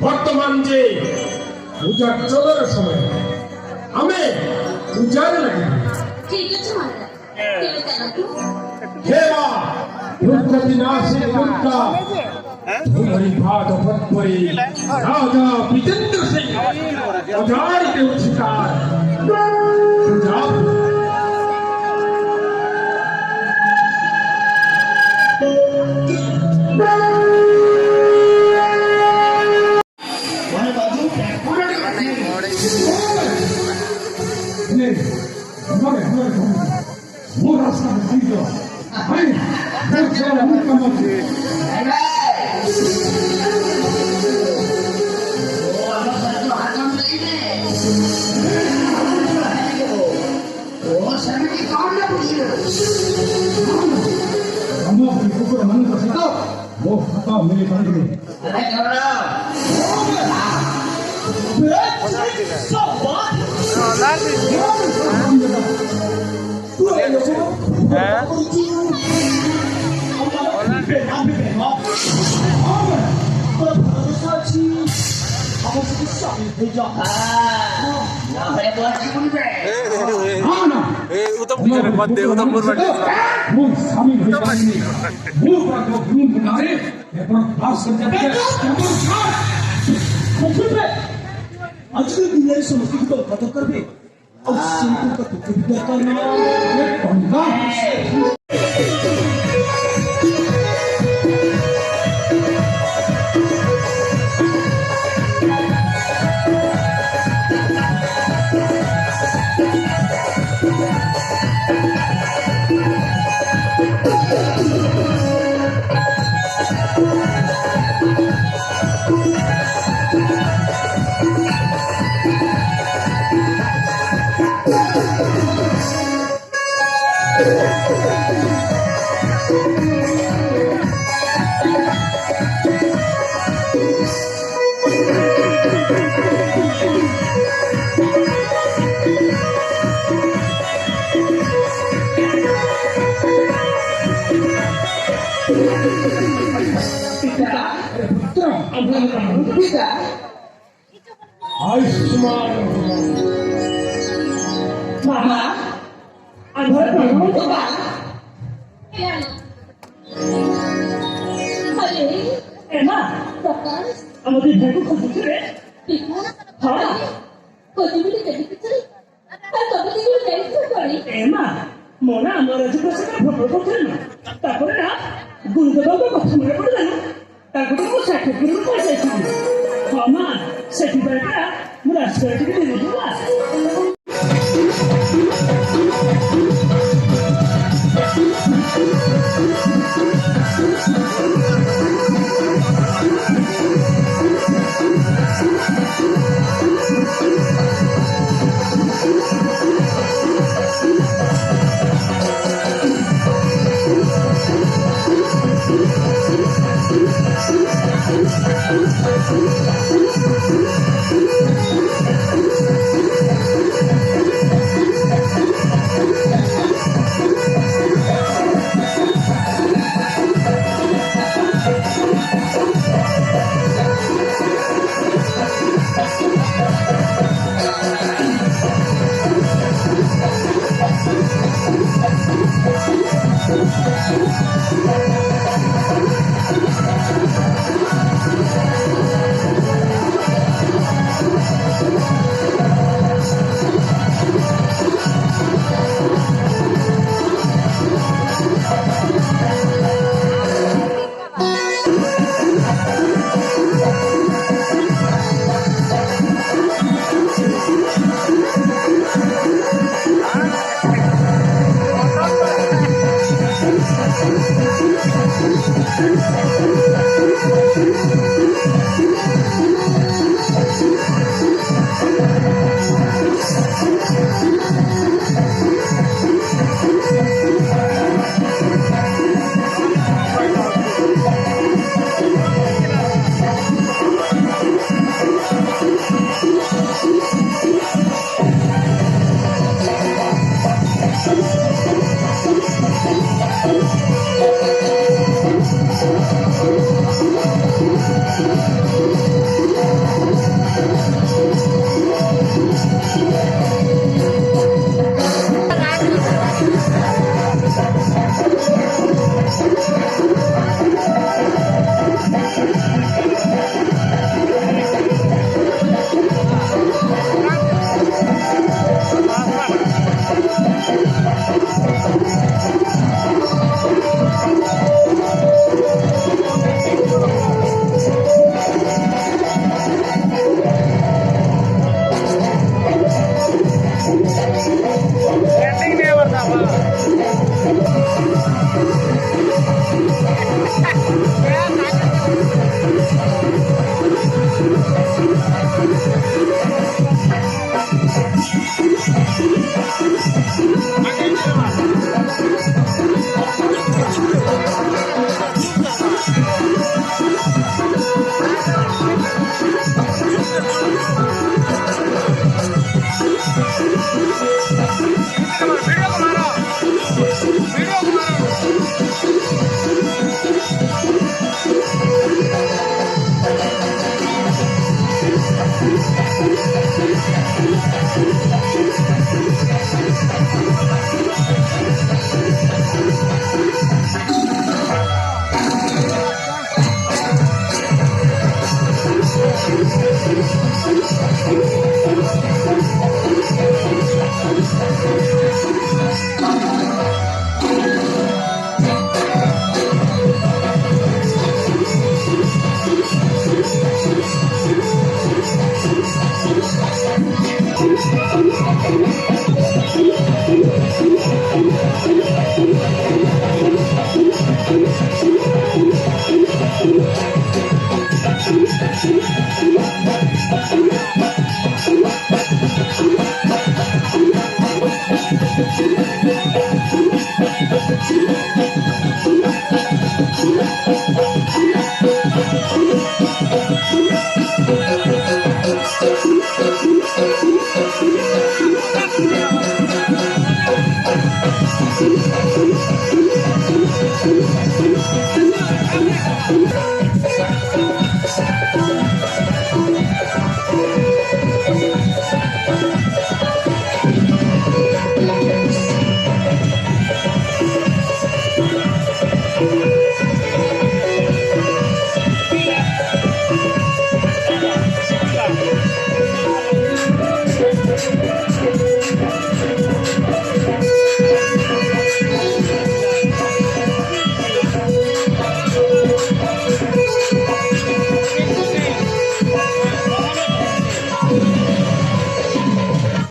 বর্তমান যে পূজার চলার সময় আমি পূজার লাগে ঠিক আছে হে মা দুর্গতিনাশে দুর্গা तुम्हारी बात परी राजा विजेंद्र सिंह हजार के शिकार वो रास्ता दीजिए वो खता मेरे बंद में utang bicara bande utang berbande आजकल दुनिया की समस्या को खत्म कर दे और सिंपल का तुझे भी करना ये पंगा आयुष्मान Mama, आधार कार्ड Papa. Hale, एमा Papa. আমাদের ভাইকে খবর করে Pika. হ্যাঁ কতগুলি দেখেছি আর কতগুলো দেখতে পারি এমা মনে আমার আজ প্রশ্ন ভ্রমণ করছেন না তারপরে না গুরুদেবের কথা মনে পড়ে জানো তারপরে মো ষাঠি গুরু পয়সা ক্ষমা সেটি বেটা মু রাস্তায় থেকে দিয়ে দেবো